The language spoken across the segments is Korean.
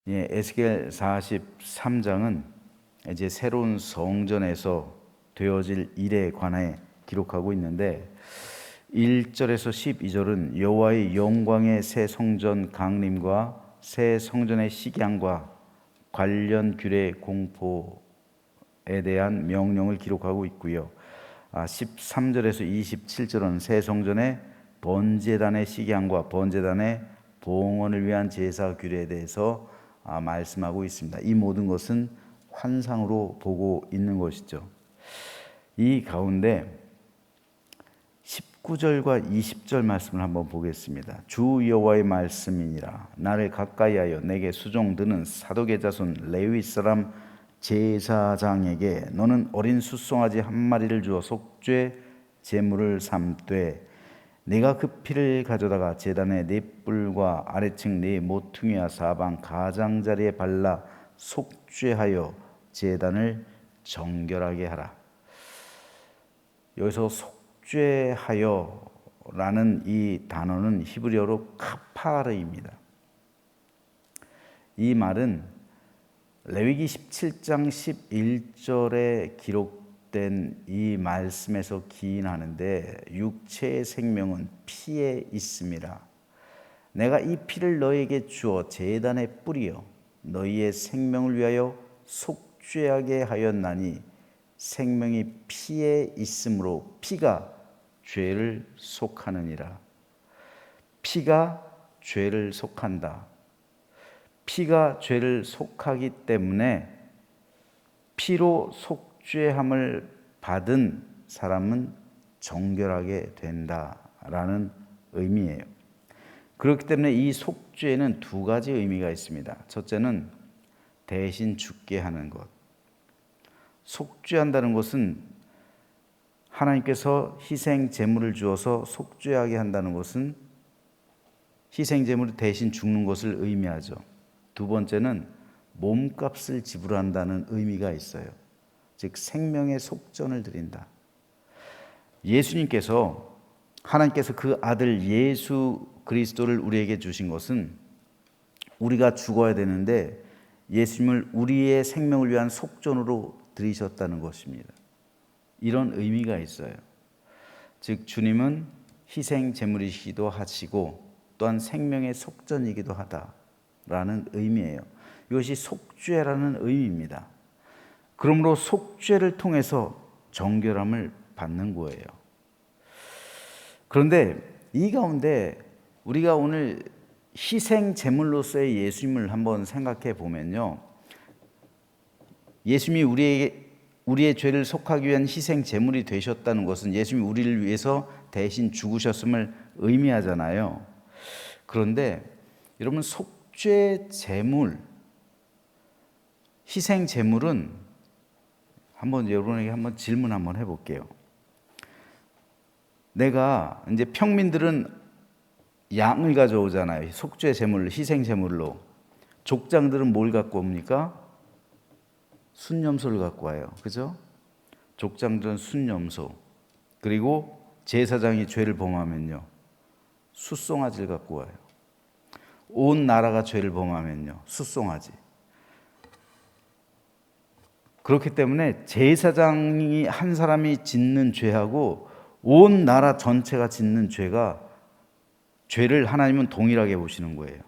예, 에스겔 43장은 이제 새로운 성전에서 되어질 일에 관해 기록하고 있는데 1절에서 12절은 여호와의 영광의 새 성전 강림과 새 성전의 식양과 관련 규례 공포에 대한 명령을 기록하고 있고요. 13절에서 27절은 새 성전의 번제단의 식양과 번제단의 봉헌을 위한 제사 규례에 대해서 말씀하고 있습니다. 이 모든 것은 환상으로 보고 있는 것이죠. 이 가운데 19절과 20절 말씀을 한번 보겠습니다. 주 여호와의 말씀이니라. 나를 가까이하여 내게 수종드는 사독의 자손 레위 사람 제사장에게 너는 어린 숫송아지 한 마리를 주어 속죄 제물을 삼되 내가 그 피를 가져다가 제단의 네 뿔과 아래층 네 모퉁이와 사방 가장자리에 발라 속죄하여 제단을 정결하게 하라. 여기서 속죄하여라는 이 단어는 히브리어로 카파르입니다. 이 말은 레위기 17장 11절에 기록된 이 말씀에서 기인하는데 육체의 생명은 피에 있음이라. 내가 이 피를 너에게 주어 제단에 뿌리어 너희의 생명을 위하여 속죄하게 하였나니 생명이 피에 있으므로 피가 죄를 속하느니라. 피가 죄를 속한다. 피가 죄를 속하기 때문에 피로 속죄함을 받은 사람은 정결하게 된다라는 의미예요. 그렇기 때문에 이 속죄에는 두 가지 의미가 있습니다. 첫째는 대신 죽게 하는 것. 속죄한다는 것은 하나님께서 희생 제물을 주어서 속죄하게 한다는 것은 희생 제물이 대신 죽는 것을 의미하죠. 두 번째는 몸값을 지불한다는 의미가 있어요. 즉 생명의 속전을 드린다. 예수님께서 하나님께서 그 아들 예수 그리스도를 우리에게 주신 것은 우리가 죽어야 되는데 예수님을 우리의 생명을 위한 속전으로 드리셨다는 것입니다. 이런 의미가 있어요. 즉 주님은 희생 제물이시기도 하시고 또한 생명의 속전이기도 하다라는 의미예요. 이것이 속죄라는 의미입니다. 그러므로 속죄를 통해서 정결함을 받는 거예요. 그런데 이 가운데 우리가 오늘 희생 제물로서의 예수님을 한번 생각해 보면요. 예수님이 우리의 죄를 속하기 위한 희생 제물이 되셨다는 것은 예수님이 우리를 위해서 대신 죽으셨음을 의미하잖아요. 그런데 여러분 속죄 제물, 희생 제물은 한번 여러분에게 한번 질문 한번 해볼게요. 내가 이제 평민들은 양을 가져오잖아요. 속죄 제물, 희생 제물로. 족장들은 뭘 갖고 옵니까? 순염소를 갖고 와요. 그죠? 족장들은 순염소. 그리고 제사장이 죄를 범하면요. 숫송아지를 갖고 와요. 온 나라가 죄를 범하면요. 숫송아지. 그렇기 때문에 제사장이 한 사람이 짓는 죄하고 온 나라 전체가 짓는 죄를 하나님은 동일하게 보시는 거예요.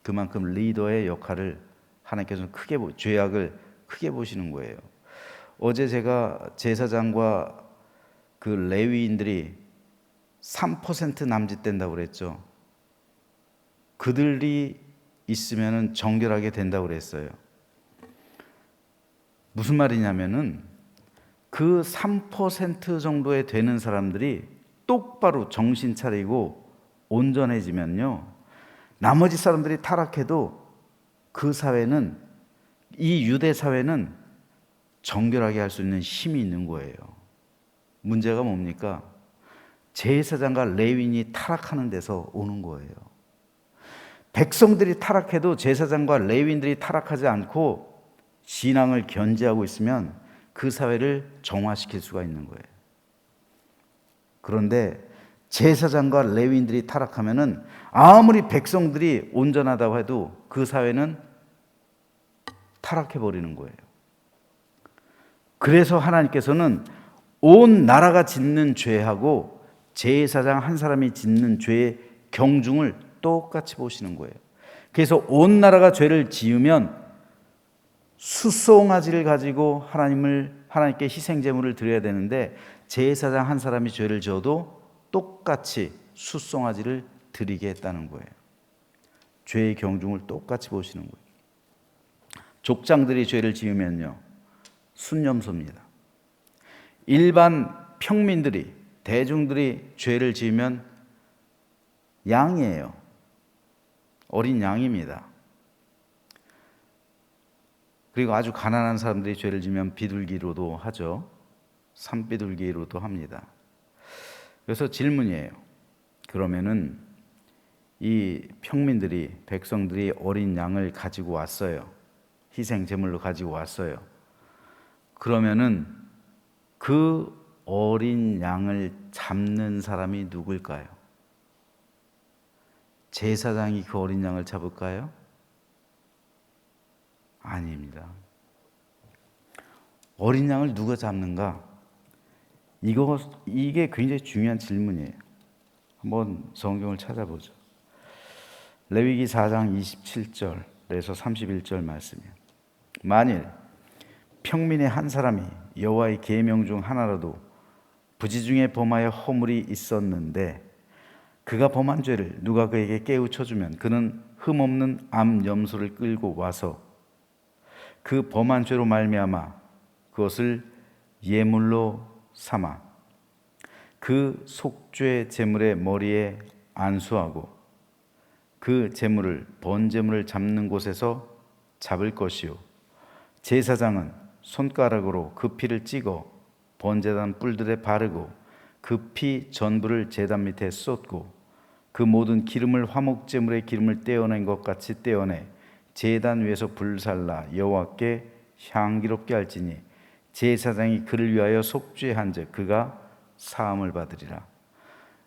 그만큼 리더의 역할을 하나님께서는 죄악을 크게 보시는 거예요. 어제 제가 제사장과 그 레위인들이 3% 남짓된다고 그랬죠. 그들이 있으면 정결하게 된다고 그랬어요. 무슨 말이냐면은 그 3% 정도에 되는 사람들이 똑바로 정신 차리고 온전해지면요. 나머지 사람들이 타락해도 그 사회는, 이 유대 사회는 정결하게 할 수 있는 힘이 있는 거예요. 문제가 뭡니까? 제사장과 레위인이 타락하는 데서 오는 거예요. 백성들이 타락해도 제사장과 레위인들이 타락하지 않고 신앙을 견지하고 있으면 그 사회를 정화시킬 수가 있는 거예요. 그런데 제사장과 레위인들이 타락하면은 아무리 백성들이 온전하다고 해도 그 사회는 타락해 버리는 거예요. 그래서 하나님께서는 온 나라가 짓는 죄하고 제사장 한 사람이 짓는 죄의 경중을 똑같이 보시는 거예요. 그래서 온 나라가 죄를 지으면 수송아지를 가지고 하나님께 희생 제물을 드려야 되는데, 제사장 한 사람이 죄를 지어도 똑같이 수송아지를 드리게 했다는 거예요. 죄의 경중을 똑같이 보시는 거예요. 족장들이 죄를 지으면요, 순염소입니다. 일반 평민들이, 대중들이 죄를 지으면 양이에요. 어린 양입니다. 그리고 아주 가난한 사람들이 죄를 지면 비둘기로도 하죠. 산비둘기로도 합니다. 그래서 질문이에요. 그러면은 이 평민들이, 백성들이 어린 양을 가지고 왔어요. 희생 제물로 가지고 왔어요. 그러면은 그 어린 양을 잡는 사람이 누굴까요? 제사장이 그 어린 양을 잡을까요? 아닙니다. 어린 양을 누가 잡는가? 이게 굉장히 중요한 질문이에요. 한번 성경을 찾아보죠. 레위기 4장 27절에서 31절 말씀이에요. 만일 평민의 한 사람이 여호와의 계명 중 하나라도 부지 중에 범하여 허물이 있었는데 그가 범한 죄를 누가 그에게 깨우쳐 주면 그는 흠없는 암 염소를 끌고 와서 그 범한 죄로 말미암아 그것을 예물로 삼아 그 속죄 제물의 머리에 안수하고 그 제물을 번제물을 잡는 곳에서 잡을 것이요, 제사장은 손가락으로 그 피를 찍어 번제단 뿔들에 바르고 그 피 전부를 제단 밑에 쏟고 그 모든 기름을 화목제물의 기름을 떼어낸 것 같이 떼어내 제단 위에서 불살라 여호와께 향기롭게 할지니 제사장이 그를 위하여 속죄한즉 그가 사함을 받으리라.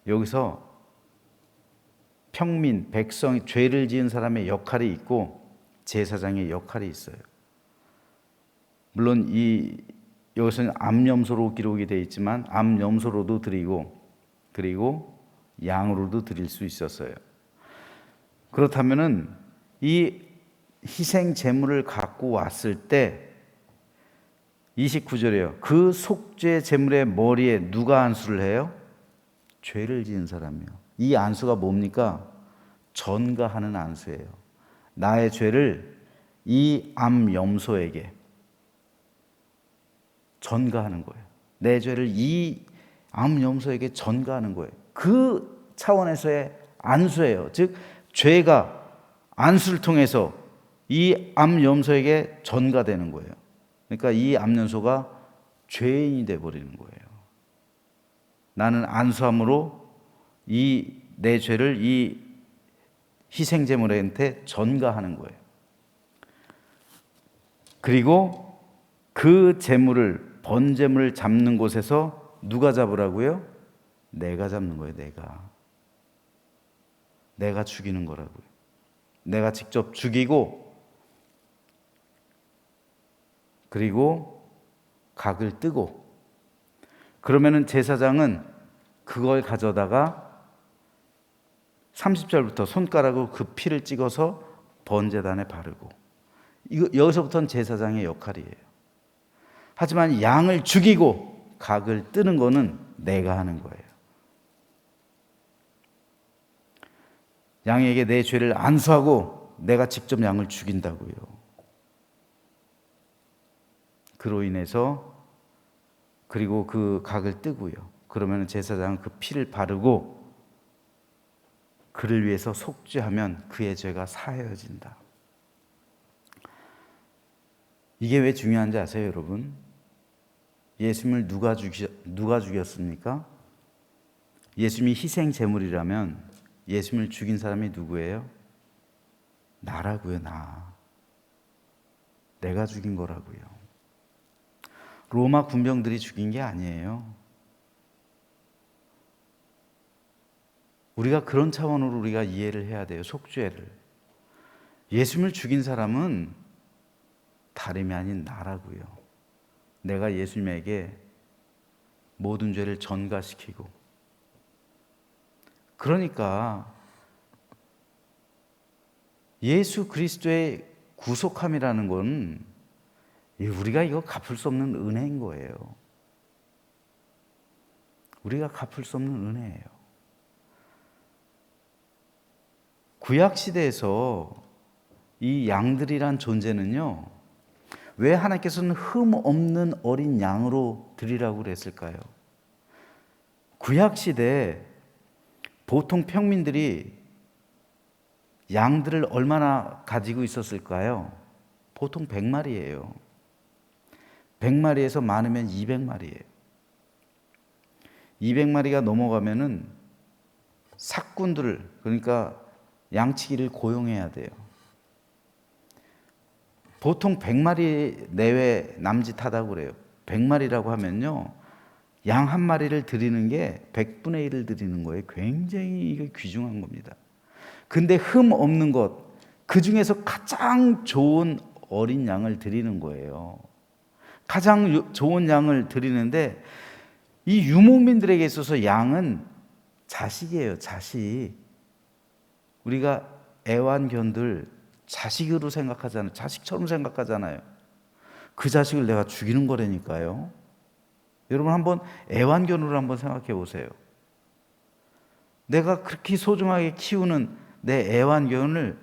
여기서 평민, 백성이, 죄를 지은 사람의 역할이 있고 제사장의 역할이 있어요. 물론 여기서는 암염소로 기록이 되어 있지만 암염소로도 드리고 그리고 양으로도 드릴 수 있었어요. 그렇다면은 이 희생 제물을 갖고 왔을 때 29절이에요. 그 속죄 제물의 머리에 누가 안수를 해요? 죄를 지은 사람이요. 이 안수가 뭡니까? 전가하는 안수예요. 나의 죄를 이 암염소에게 전가하는 거예요. 내 죄를 이 암염소에게 전가하는 거예요. 그 차원에서의 안수예요. 즉 죄가 안수를 통해서 이 암염소에게 전가되는 거예요. 그러니까 이 암염소가 죄인이 되어버리는 거예요. 나는 안수함으로 내 죄를 이 희생제물한테 전가하는 거예요. 그리고 그 제물을, 번제물을 잡는 곳에서 누가 잡으라고요? 내가 잡는 거예요. 내가 죽이는 거라고요. 내가 직접 죽이고 그리고 각을 뜨고, 그러면은 제사장은 그걸 가져다가 30절부터 손가락으로 그 피를 찍어서 번제단에 바르고, 여기서부터는 제사장의 역할이에요. 하지만 양을 죽이고 각을 뜨는 거는 내가 하는 거예요. 양에게 내 죄를 안수하고 내가 직접 양을 죽인다고요. 그로 인해서 그리고 그 각을 뜨고요. 그러면 제사장은 그 피를 바르고 그를 위해서 속죄하면 그의 죄가 사하여진다. 이게 왜 중요한지 아세요, 여러분? 예수님을 누가 죽였습니까? 예수님이 희생 제물이라면 예수님을 죽인 사람이 누구예요? 나라고요, 나. 내가 죽인 거라고요. 로마 군병들이 죽인 게 아니에요. 우리가 그런 차원으로 우리가 이해를 해야 돼요. 속죄를. 예수님을 죽인 사람은 다름이 아닌 나라고요. 내가 예수님에게 모든 죄를 전가시키고, 그러니까 예수 그리스도의 구속함이라는 건 우리가 이거 갚을 수 없는 은혜인 거예요. 우리가 갚을 수 없는 은혜예요. 구약 시대에서 이 양들이란 존재는요, 왜 하나님께서는 흠 없는 어린 양으로 드리라고 그랬을까요? 구약 시대 보통 평민들이 양들을 얼마나 가지고 있었을까요? 보통 100마리예요. 100마리에서 많으면 200마리예요. 200마리가 넘어가면은 삭군들을, 그러니까 양치기를 고용해야 돼요. 보통 100마리 내외 남짓하다고 그래요. 100마리라고 하면요, 양 한 마리를 드리는 게 100분의 1을 드리는 거예요. 굉장히 이게 귀중한 겁니다. 근데 흠 없는 것, 그 중에서 가장 좋은 어린 양을 드리는 거예요. 가장 좋은 양을 드리는데, 이 유목민들에게 있어서 양은 자식이에요. 자식. 우리가 애완견들 자식으로 생각하잖아요. 자식처럼 생각하잖아요. 그 자식을 내가 죽이는 거라니까요. 여러분 한번 애완견으로 한번 생각해 보세요. 내가 그렇게 소중하게 키우는 내 애완견을,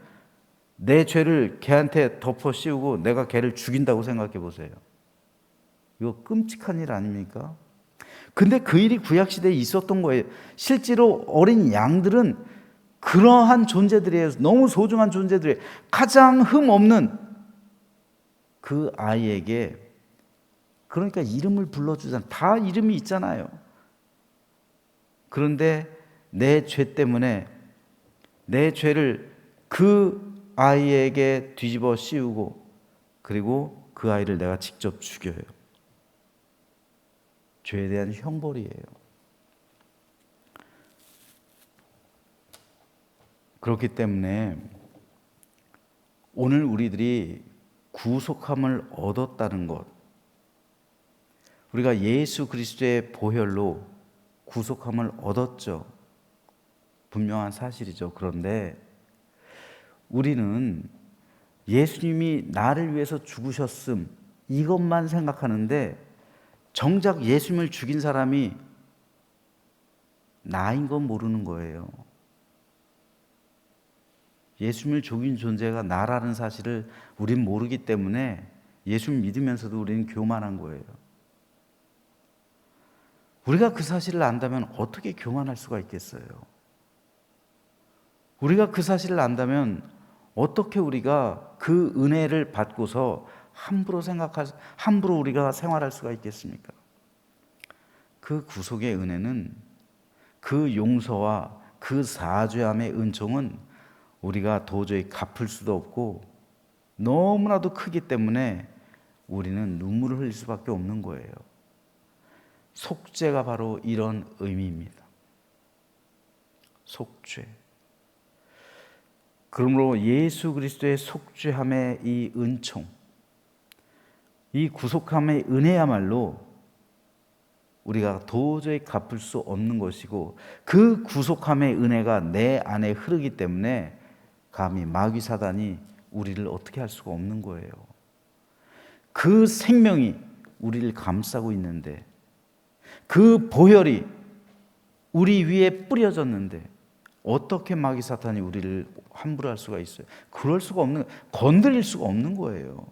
내 죄를 걔한테 덮어 씌우고 내가 걔를 죽인다고 생각해 보세요. 이거 끔찍한 일 아닙니까? 근데 그 일이 구약시대에 있었던 거예요. 실제로 어린 양들은 그러한 존재들이에요. 너무 소중한 존재들이에요. 가장 흠 없는 그 아이에게, 그러니까 이름을 불러주잖아요. 다 이름이 있잖아요. 그런데 내 죄 때문에 내 죄를 그 아이에게 뒤집어 씌우고, 그리고 그 아이를 내가 직접 죽여요. 죄에 대한 형벌이에요. 그렇기 때문에 오늘 우리들이 구속함을 얻었다는 것, 우리가 예수 그리스도의 보혈로 구속함을 얻었죠. 분명한 사실이죠. 그런데 우리는 예수님이 나를 위해서 죽으셨음, 이것만 생각하는데 정작 예수님을 죽인 사람이 나인 건 모르는 거예요. 예수님을 죽인 존재가 나라는 사실을 우린 모르기 때문에 예수를 믿으면서도 우리는 교만한 거예요. 우리가 그 사실을 안다면 어떻게 교만할 수가 있겠어요? 우리가 그 사실을 안다면 어떻게 우리가 그 은혜를 받고서 함부로 우리가 생활할 수가 있겠습니까? 그 구속의 은혜는, 그 용서와 그 사죄함의 은총은 우리가 도저히 갚을 수도 없고 너무나도 크기 때문에 우리는 눈물을 흘릴 수밖에 없는 거예요. 속죄가 바로 이런 의미입니다. 속죄. 그러므로 예수 그리스도의 속죄함의 이 은총, 이 구속함의 은혜야말로 우리가 도저히 갚을 수 없는 것이고, 그 구속함의 은혜가 내 안에 흐르기 때문에 감히 마귀 사단이 우리를 어떻게 할 수가 없는 거예요. 그 생명이 우리를 감싸고 있는데, 그 보혈이 우리 위에 뿌려졌는데 어떻게 마귀 사탄이 우리를 함부로 할 수가 있어요? 그럴 수가 없는, 건드릴 수가 없는 거예요.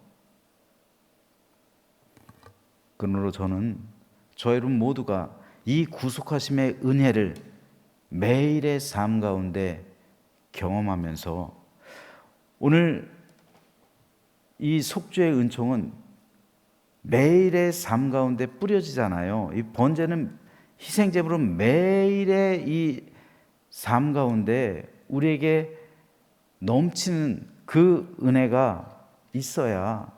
그러므로 저는 저 여러분 모두가 이 구속하심의 은혜를 매일의 삶 가운데 경험하면서, 오늘 이 속죄의 은총은 매일의 삶 가운데 뿌려지잖아요. 이 번제는 희생제물로 매일의 이 삶 가운데 우리에게 넘치는 그 은혜가 있어야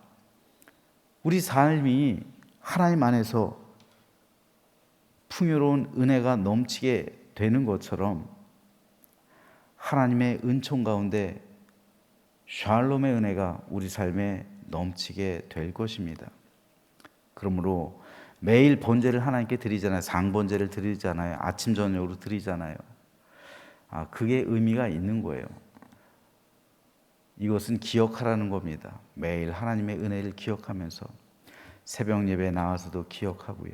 우리 삶이 하나님 안에서 풍요로운 은혜가 넘치게 되는 것처럼, 하나님의 은총 가운데 샬롬의 은혜가 우리 삶에 넘치게 될 것입니다. 그러므로 매일 번제를 하나님께 드리잖아요. 상번제를 드리잖아요. 아침 저녁으로 드리잖아요. 그게 의미가 있는 거예요. 이것은 기억하라는 겁니다. 매일 하나님의 은혜를 기억하면서 새벽 예배에 나와서도 기억하고요.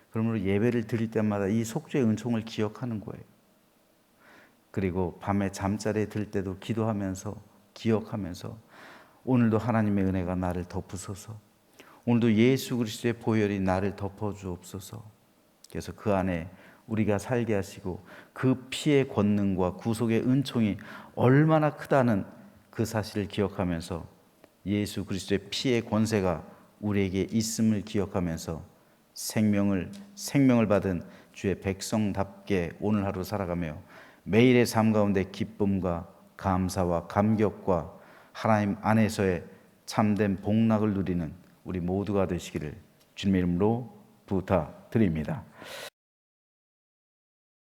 그러므로 예배를 드릴 때마다 이 속죄의 은총을 기억하는 거예요. 그리고 밤에 잠자리에 들 때도 기도하면서 기억하면서 오늘도 하나님의 은혜가 나를 덮으소서, 오늘도 예수 그리스도의 보혈이 나를 덮어주옵소서. 그래서 그 안에 우리가 살게 하시고 그 피의 권능과 구속의 은총이 얼마나 크다는 그 사실을 기억하면서 예수 그리스도의 피의 권세가 우리에게 있음을 기억하면서 생명을 받은 주의 백성답게 오늘 하루 살아가며 매일의 삶 가운데 기쁨과 감사와 감격과 하나님 안에서의 참된 복락을 누리는 우리 모두가 되시기를 주님의 이름으로 부탁드립니다.